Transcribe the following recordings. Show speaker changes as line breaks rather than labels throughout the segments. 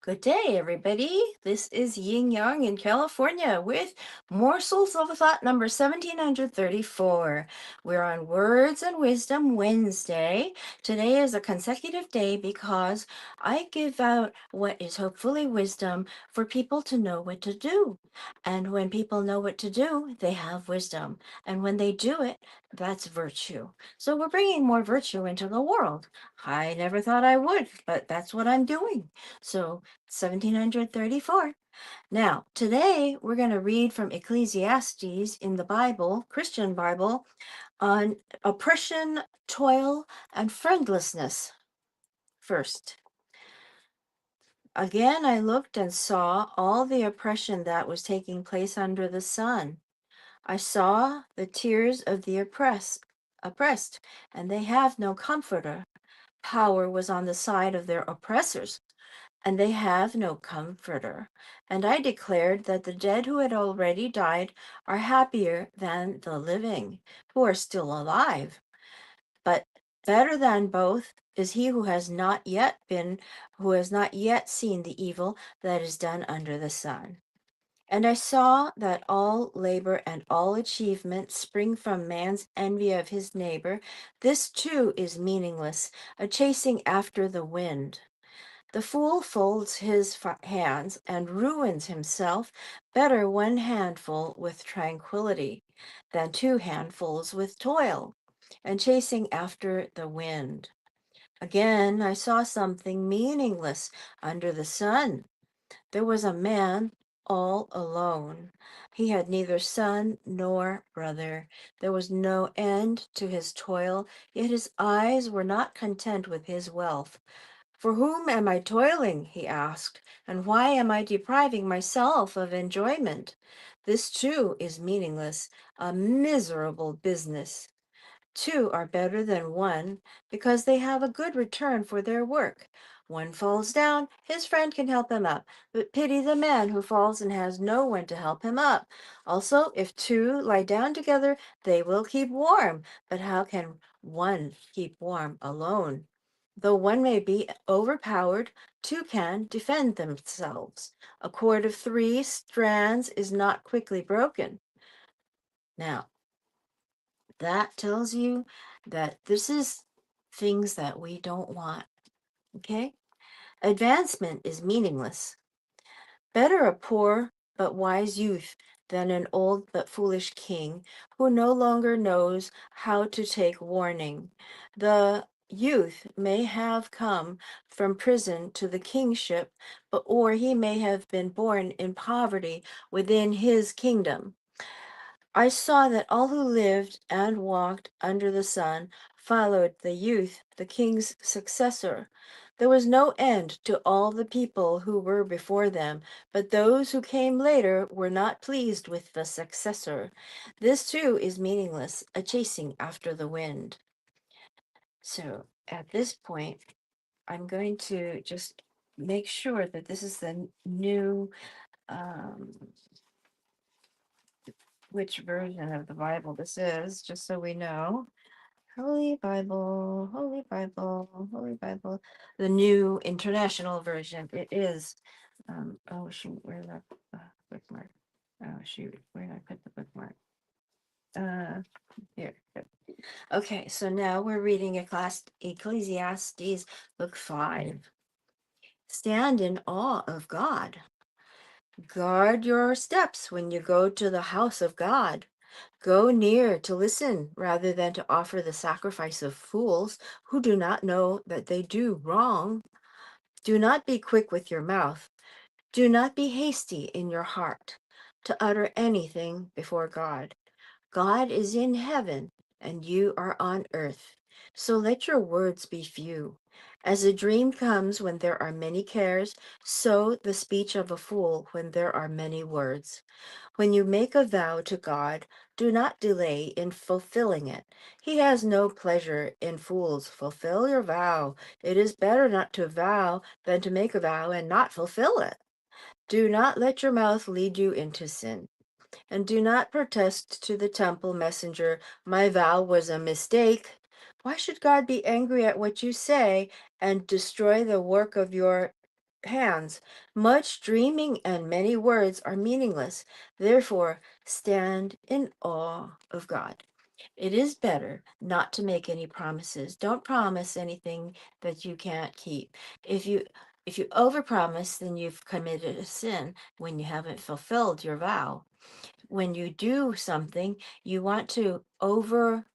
Good day, everybody. This is Yin Yang in California with Morsels of Thought number 1734. We're on Words and Wisdom Wednesday. Today is a consecutive day because I give out what is hopefully wisdom for people to know what to do. And when people know what to do, they have wisdom. And when they do it, that's virtue. So we're bringing more virtue into the world. I never thought I would, but that's what I'm doing. So 1734. Now, today we're going to read from Ecclesiastes in the Bible, Christian Bible, on oppression, toil, and friendlessness. First, again, I looked and saw all the oppression that was taking place under the sun. I saw the tears of the oppressed, and they have no comforter. Power was on the side of their oppressors, and they have no comforter. And I declared that the dead who had already died are happier than the living, who are still alive. But better than both is he who has not yet seen the evil that is done under the sun. And I saw that all labor and all achievement spring from man's envy of his neighbor. This too is meaningless, a chasing after the wind. The fool folds his hands and ruins himself. Better one handful with tranquility than two handfuls with toil and chasing after the wind. Again, I saw something meaningless under the sun. There was a man all alone. He had neither son nor brother. There was no end to his toil, yet his eyes were not content with his wealth. For whom am I toiling? He asked, and why am I depriving myself of enjoyment? This too is meaningless, a miserable business. Two are better than one because they have a good return for their work. One falls down, his friend can help him up, but pity the man who falls and has no one to help him up. Also, if two lie down together, they will keep warm, but how can one keep warm alone? Though one may be overpowered, two can defend themselves. A cord of three strands is not quickly broken. Now, that tells you that this is things that we don't want. Okay? Advancement is meaningless. Better a poor but wise youth than an old but foolish king who no longer knows how to take warning. The youth may have come from prison to the kingship, or he may have been born in poverty within his kingdom. I saw that all who lived and walked under the sun followed the youth, the king's successor. There was no end to all the people who were before them, but those who came later were not pleased with the successor. This too is meaningless, a chasing after the wind. So at this point, I'm going to just make sure that this is the new um, which version of the Bible this is, just so we know. Holy Bible, Holy Bible, Holy Bible. The new international version. It is. Oh shoot, where's that bookmark? Oh shoot, where did I put the bookmark? Uh, Here. Okay, so now we're reading Ecclesiastes, book 5. Stand in awe of God. Guard your steps when you go to the house of God. Go near to listen rather than to offer the sacrifice of fools who do not know that they do wrong. Do not be quick with your mouth. Do not be hasty in your heart to utter anything before God. God is in heaven and you are on earth. So let your words be few. As a dream comes when there are many cares, so the speech of a fool when there are many words. When you make a vow to God, do not delay in fulfilling it. He has no pleasure in fools. Fulfill your vow. It is better not to vow than to make a vow and not fulfill it. Do not let your mouth lead you into sin. And do not protest to the temple messenger, my vow was a mistake. Why should God be angry at what you say and destroy the work of your hands. Much dreaming and many words are meaningless. Therefore, stand in awe of God. It is better not to make any promises. Don't promise anything that you can't keep. If you overpromise, then you've committed a sin when you haven't fulfilled your vow. When you do something, you want to over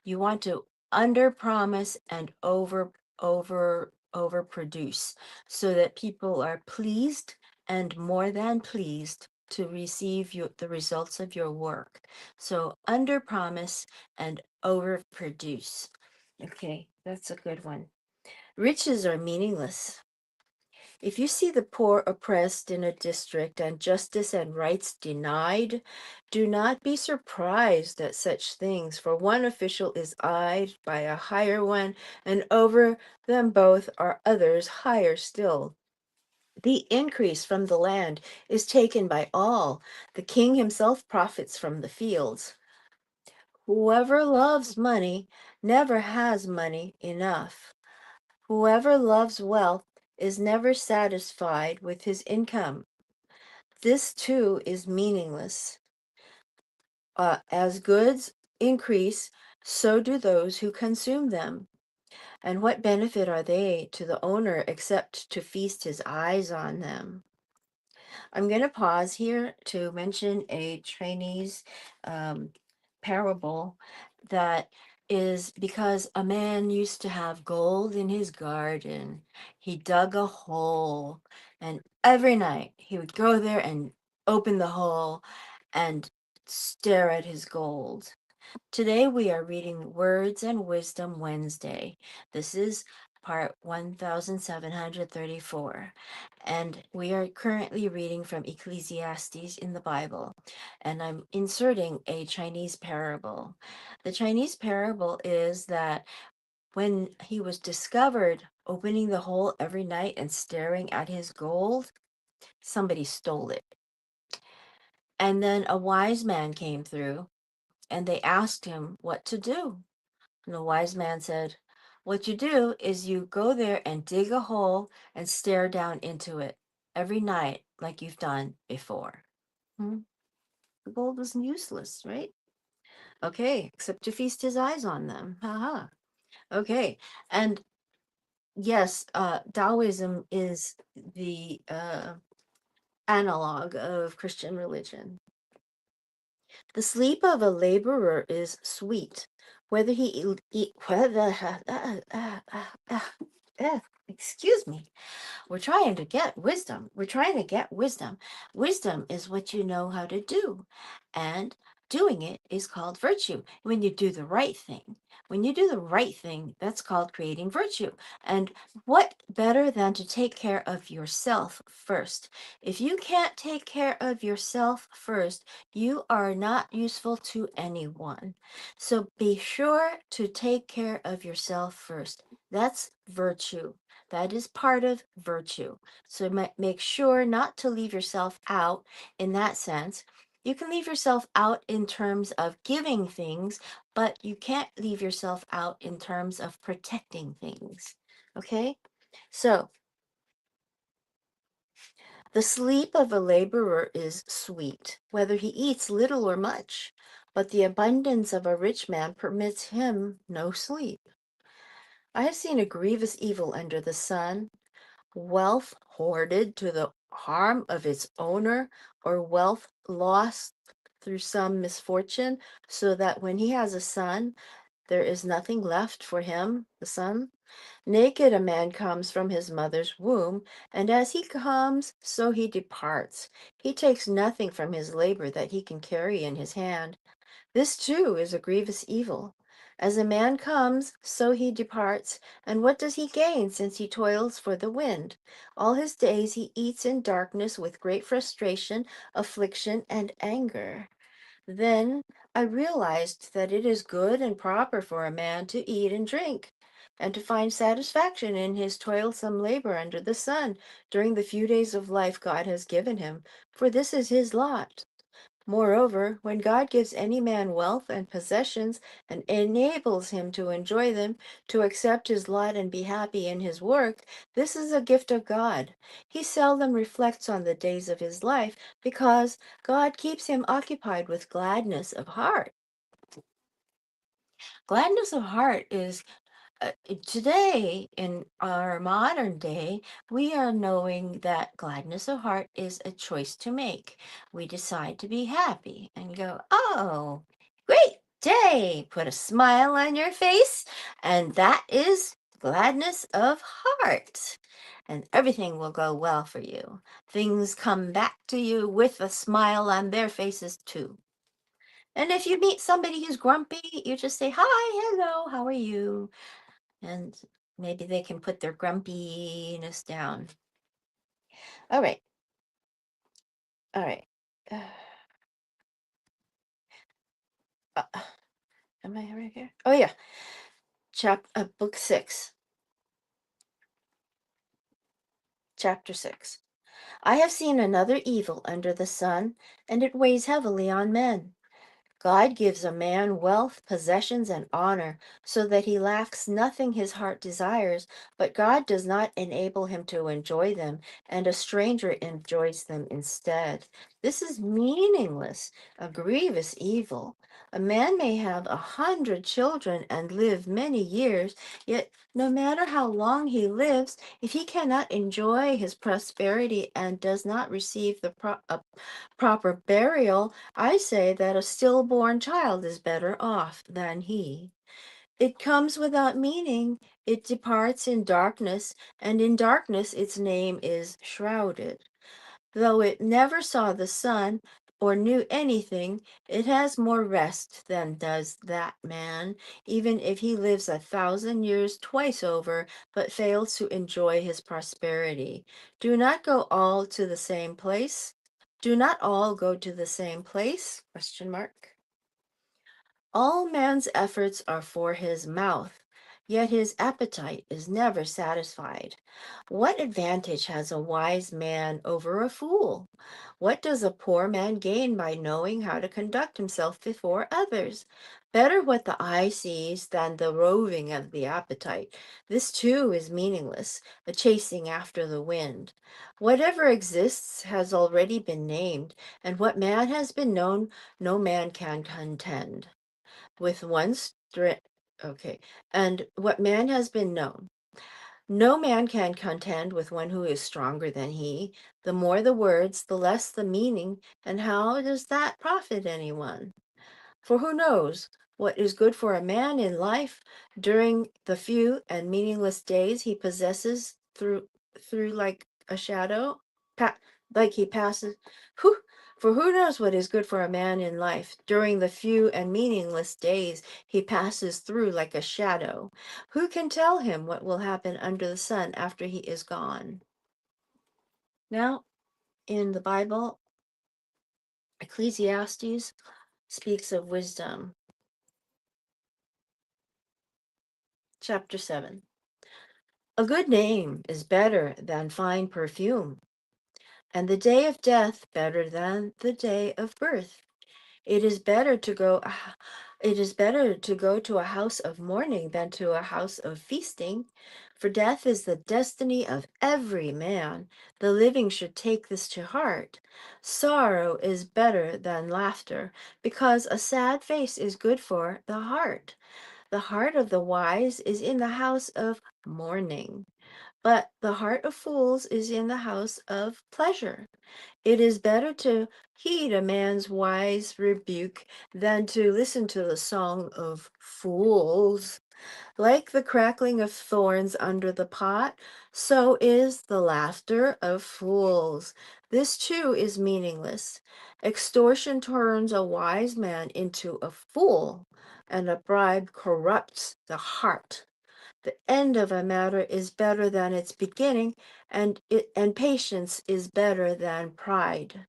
you want to under promise and overproduce so that people are pleased and more than pleased to receive the results of your work. So under promise and overproduce. Okay, that's a good one. Riches are meaningless. If you see the poor oppressed in a district and justice and rights denied, do not be surprised at such things, for one official is eyed by a higher one, and over them both are others higher still. The increase from the land is taken by all. The king himself profits from the fields. Whoever loves money never has money enough. Whoever loves wealth is never satisfied with his income. This too is meaningless. As goods increase, so do those who consume them. And what benefit are they to the owner except to feast his eyes on them? I'm going to pause here to mention a Chinese um, parable that is because a man used to have gold in his garden. He dug a hole, and every night he would go there and open the hole and stare at his gold. Today we are reading Words and Wisdom Wednesday. This is part 1734. And we are currently reading from Ecclesiastes in the Bible. And I'm inserting a Chinese parable. The Chinese parable is that when he was discovered opening the hole every night and staring at his gold, somebody stole it. And then a wise man came through and they asked him what to do. And the wise man said, what you do is you go there and dig a hole and stare down into it every night like you've done before. Hmm? The gold was useless, right? Okay, except to feast his eyes on them. Haha. Okay. And yes, Taoism is the analog of Christian religion. The sleep of a laborer is sweet, whether he eat, whether, excuse me. We're trying to get wisdom. We're trying to get wisdom. Wisdom is what you know how to do. And doing it is called virtue. When you do the right thing. When you do the right thing, that's called creating virtue. And what better than to take care of yourself first? If you can't take care of yourself first, you are not useful to anyone. So be sure to take care of yourself first. That's virtue. That is part of virtue. So make sure not to leave yourself out in that sense. You can leave yourself out in terms of giving things, but you can't leave yourself out in terms of protecting things. Okay? So, the sleep of a laborer is sweet, whether he eats little or much, but the abundance of a rich man permits him no sleep. I have seen a grievous evil under the sun, wealth hoarded to the harm of its owner, or wealth lost through some misfortune, so that when he has a son, there is nothing left for him, the son. Naked a man comes from his mother's womb, and as he comes, so he departs. He takes nothing from his labor that he can carry in his hand. This too is a grievous evil. As a man comes, so he departs, and what does he gain since he toils for the wind? All his days he eats in darkness with great frustration, affliction, and anger. Then I realized that it is good and proper for a man to eat and drink, and to find satisfaction in his toilsome labor under the sun during the few days of life God has given him, for this is his lot. Moreover, when God gives any man wealth and possessions and enables him to enjoy them, to accept his lot and be happy in his work, this is a gift of God. He seldom reflects on the days of his life because God keeps him occupied with gladness of heart. Gladness of heart is today, in our modern day, we are knowing that gladness of heart is a choice to make. We decide to be happy and go, oh, great day. Put a smile on your face, and that is gladness of heart. And everything will go well for you. Things come back to you with a smile on their faces, too. And if you meet somebody who's grumpy, you just say, hi, hello, how are you? And maybe they can put their grumpiness down. All right. All right. Uh, am I right here? Oh, yeah. Book 6, chapter 6. I have seen another evil under the sun, and it weighs heavily on men. God gives a man wealth, possessions, and honor, so that he lacks nothing his heart desires, but God does not enable him to enjoy them, and a stranger enjoys them instead. This is meaningless, a grievous evil. A man may have 100 children and live many years, yet no matter how long he lives, if he cannot enjoy his prosperity and does not receive the proper burial, I say that a stillborn child is better off than he. It comes without meaning, it departs in darkness, and in darkness its name is shrouded. Though it never saw the sun or knew anything, it has more rest than does that man, even if he lives 1,000 years twice over, but fails to enjoy his prosperity. Do not go all to the same place. Do not all go to the same place? Question mark. All man's efforts are for his mouth, yet his appetite is never satisfied. What advantage has a wise man over a fool? What does a poor man gain by knowing how to conduct himself before others? Better what the eye sees than the roving of the appetite. This too is meaningless, a chasing after the wind. Whatever exists has already been named, and what man has been known, no man can contend with one strength. Okay. And what man has been known. No man can contend with one who is stronger than he. The more the words, the less the meaning. And how does that profit anyone? For who knows what is good for a man in life during the few and meaningless days he possesses through like a shadow, like he passes. Who, for who knows what is good for a man in life during the few and meaningless days he passes through like a shadow? Who can tell him what will happen under the sun after he is gone? Now, in the Bible, Ecclesiastes speaks of wisdom. Chapter 7. A good name is better than fine perfume, and the day of death better than the day of birth. It is better to go it is better to go to a house of mourning than to a house of feasting, for death is the destiny of every man. The living should take this to heart. Sorrow is better than laughter, because a sad face is good for the heart. The heart of the wise is in the house of mourning, but the heart of fools is in the house of pleasure. It is better to heed a man's wise rebuke than to listen to the song of fools. Like the crackling of thorns under the pot, so is the laughter of fools. This too is meaningless. Extortion turns a wise man into a fool, and a bribe corrupts the heart. The end of a matter is better than its beginning, and patience is better than pride.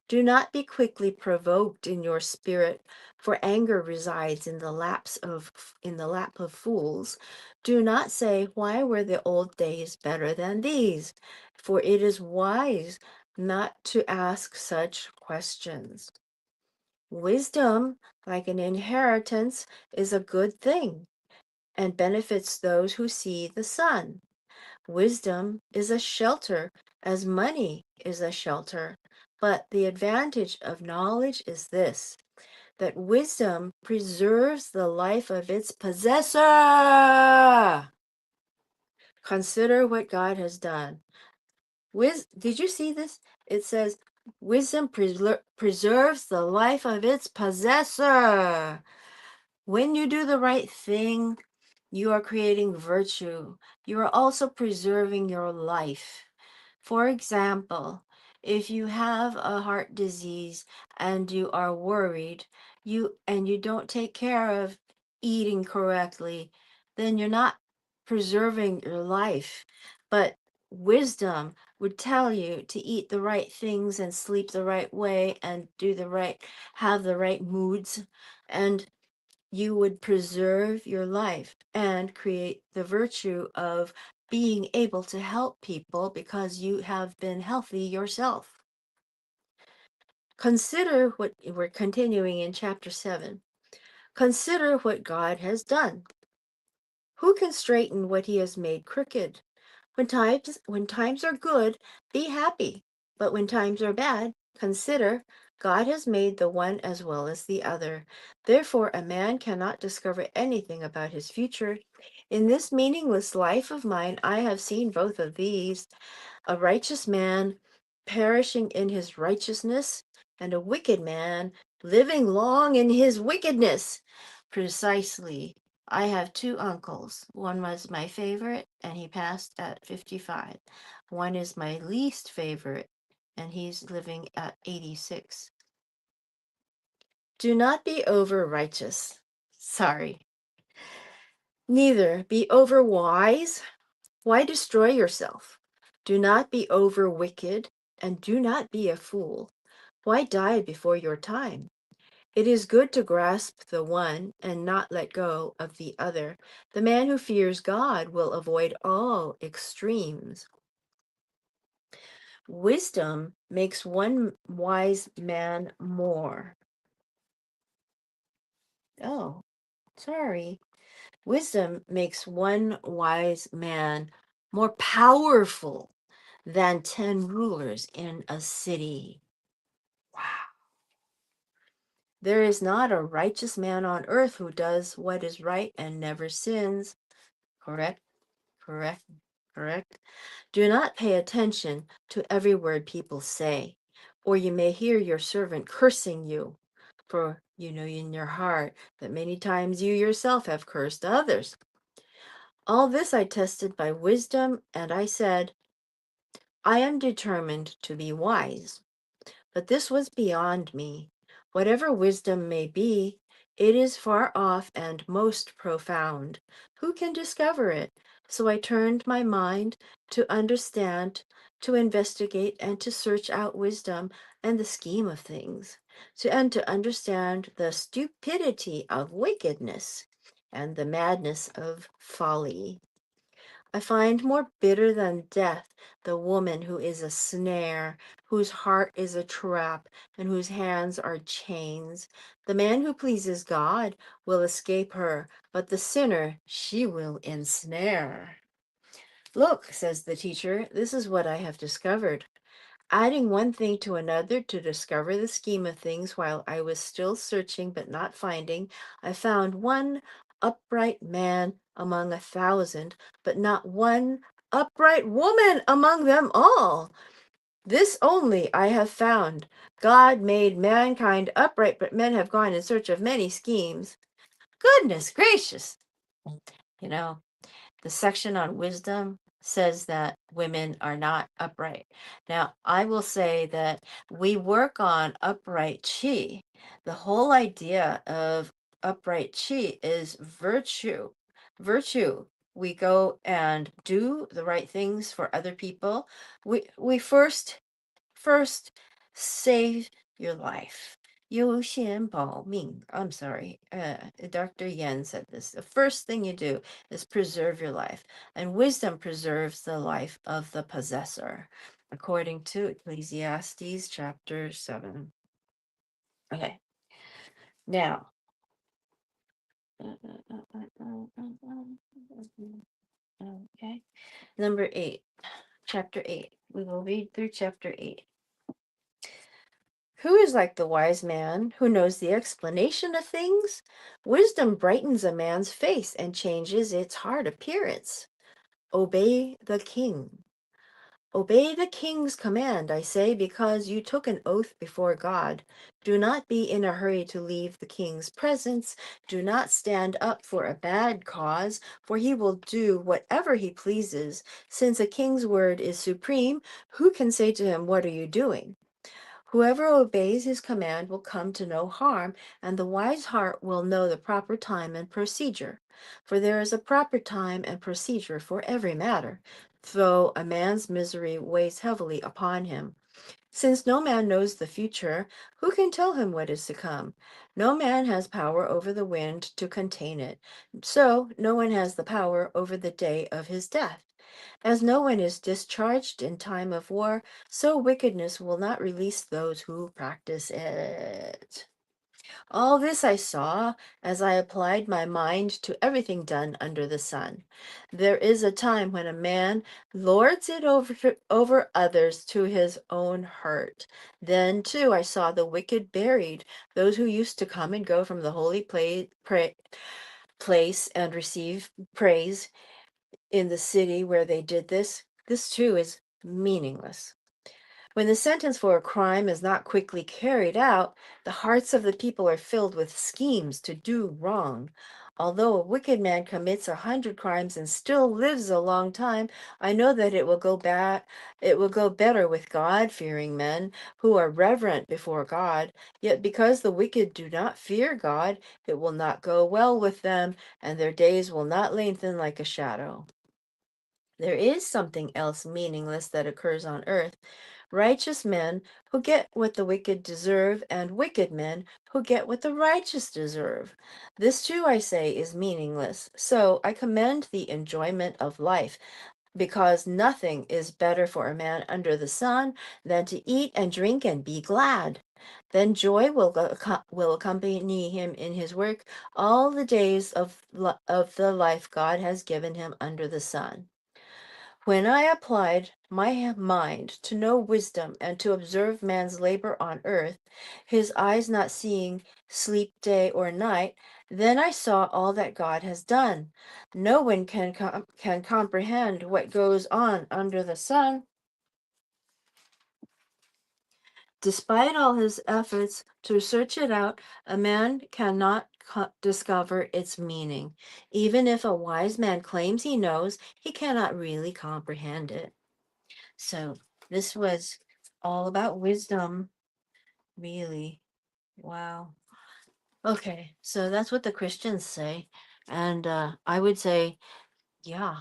Do not be quickly provoked in your spirit, for anger resides in the lap of fools. Do not say, why were the old days better than these? For it is wise not to ask such questions. Wisdom, like an inheritance, is a good thing and benefits those who see the sun. Wisdom is a shelter, as money is a shelter. But the advantage of knowledge is this, that wisdom preserves the life of its possessor. Consider what God has done. Did you see this? It says, wisdom preserves the life of its possessor. When you do the right thing, you are creating virtue. You are also preserving your life. For example, if you have a heart disease and you are worried, you don't take care of eating correctly, then you're not preserving your life. But wisdom would tell you to eat the right things and sleep the right way and have the right moods, and you would preserve your life and create the virtue of being able to help people because you have been healthy yourself. Consider what we're continuing in chapter 7. Consider what God has done. Who can straighten what he has made crooked? When times are good, be happy. But when times are bad, consider God has made the one as well as the other. Therefore, a man cannot discover anything about his future. In this meaningless life of mine, I have seen both of these, a righteous man perishing in his righteousness, and a wicked man living long in his wickedness. Precisely. I have two uncles. One was my favorite, and he passed at 55. One is my least favorite, and he's living at 86. Do not be over righteous. Sorry. Neither be over wise. Why destroy yourself? Do not be over wicked, and do not be a fool. Why die before your time? It is good to grasp the one and not let go of the other. The man who fears God will avoid all extremes. Wisdom makes one wise man more. Oh, sorry. Wisdom makes one wise man more powerful than 10 rulers in a city. Wow. There is not a righteous man on earth who does what is right and never sins. Correct, correct, correct. Do not pay attention to every word people say, or you may hear your servant cursing you. For you know in your heart that many times you yourself have cursed others. All this I tested by wisdom, and I said, I am determined to be wise. But this was beyond me. Whatever wisdom may be, it is far off and most profound. Who can discover it? So I turned my mind to understand, to investigate, and to search out wisdom and the scheme of things, and to understand the stupidity of wickedness and the madness of folly. I find more bitter than death the woman who is a snare, whose heart is a trap, and whose hands are chains. The man who pleases God will escape her, but the sinner she will ensnare. Look, says the teacher, this is what I have discovered. Adding one thing to another to discover the scheme of things while I was still searching but not finding, I found one upright man among 1,000, but not one upright woman among them all. This only I have found. God made mankind upright, but men have gone in search of many schemes. Goodness gracious. You know, the section on wisdom says that women are not upright. Now, I will say that we work on upright chi. The whole idea of upright chi is virtue. Virtue. We go and do the right things for other people. We first save your life. 优先保命. I'm sorry. Dr. Yen said this. The first thing you do is preserve your life, and wisdom preserves the life of the possessor, according to Ecclesiastes chapter 7. Okay. Now, okay. Number 8, chapter 8. We will read through chapter 8. Who is like the wise man who knows the explanation of things? Wisdom brightens a man's face and changes its hard appearance. Obey the king. Obey the king's command, I say, because you took an oath before God. Do not be in a hurry to leave the king's presence. Do not stand up for a bad cause, for he will do whatever he pleases. Since a king's word is supreme, who can say to him, "What are you doing?" Whoever obeys his command will come to no harm, and the wise heart will know the proper time and procedure. For there is a proper time and procedure for every matter, though a man's misery weighs heavily upon him. Since no man knows the future, who can tell him what is to come? No man has power over the wind to contain it, so no one has the power over the day of his death. As no one is discharged in time of war, so wickedness will not release those who practice it. All this I saw as I applied my mind to everything done under the sun. There is a time when a man lords it over others to his own hurt. Then, too, I saw the wicked buried, those who used to come and go from the holy place and receive praise in the city where they did this. This too is meaningless. When the sentence for a crime is not quickly carried out, the hearts of the people are filled with schemes to do wrong. Although a wicked man commits 100 crimes and still lives a long time, I know that it will go better with God-fearing men who are reverent before God. Yet because the wicked do not fear God, it will not go well with them, and their days will not lengthen like a shadow. There is something else meaningless that occurs on earth. Righteous men who get what the wicked deserve, and wicked men who get what the righteous deserve. This too, I say, is meaningless. So I commend the enjoyment of life, because nothing is better for a man under the sun than to eat and drink and be glad. Then joy will accompany him in his work all the days of the life God has given him under the sun. When I applied my mind to know wisdom and to observe man's labor on earth, his eyes not seeing sleep day or night, then I saw all that God has done. No one can comprehend what goes on under the sun. Despite all his efforts to search it out, a man cannot discover its meaning. Even if a wise man claims he knows, he cannot really comprehend it. So this was all about wisdom, really. Wow. Okay, so that's what the Christians say. And I would say, yeah.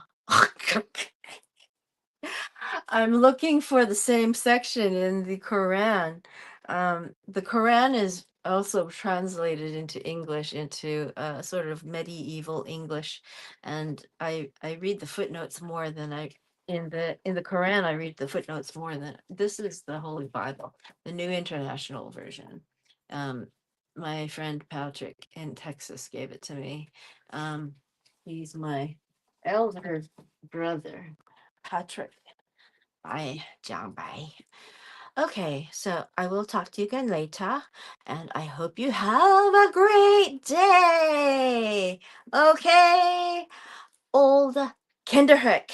I'm looking for the same section in the Quran. The Quran is also translated into English, into sort of medieval English, and I read the footnotes more than I in the Quran. I read the footnotes more than this is the Holy Bible, the New International Version. Um, my friend Patrick in Texas gave it to me. Um, he's my elder brother, Patrick. Bye, John. Bye. Okay, so I will talk to you again later, and I hope you have a great day. Okay, old Kinderhook.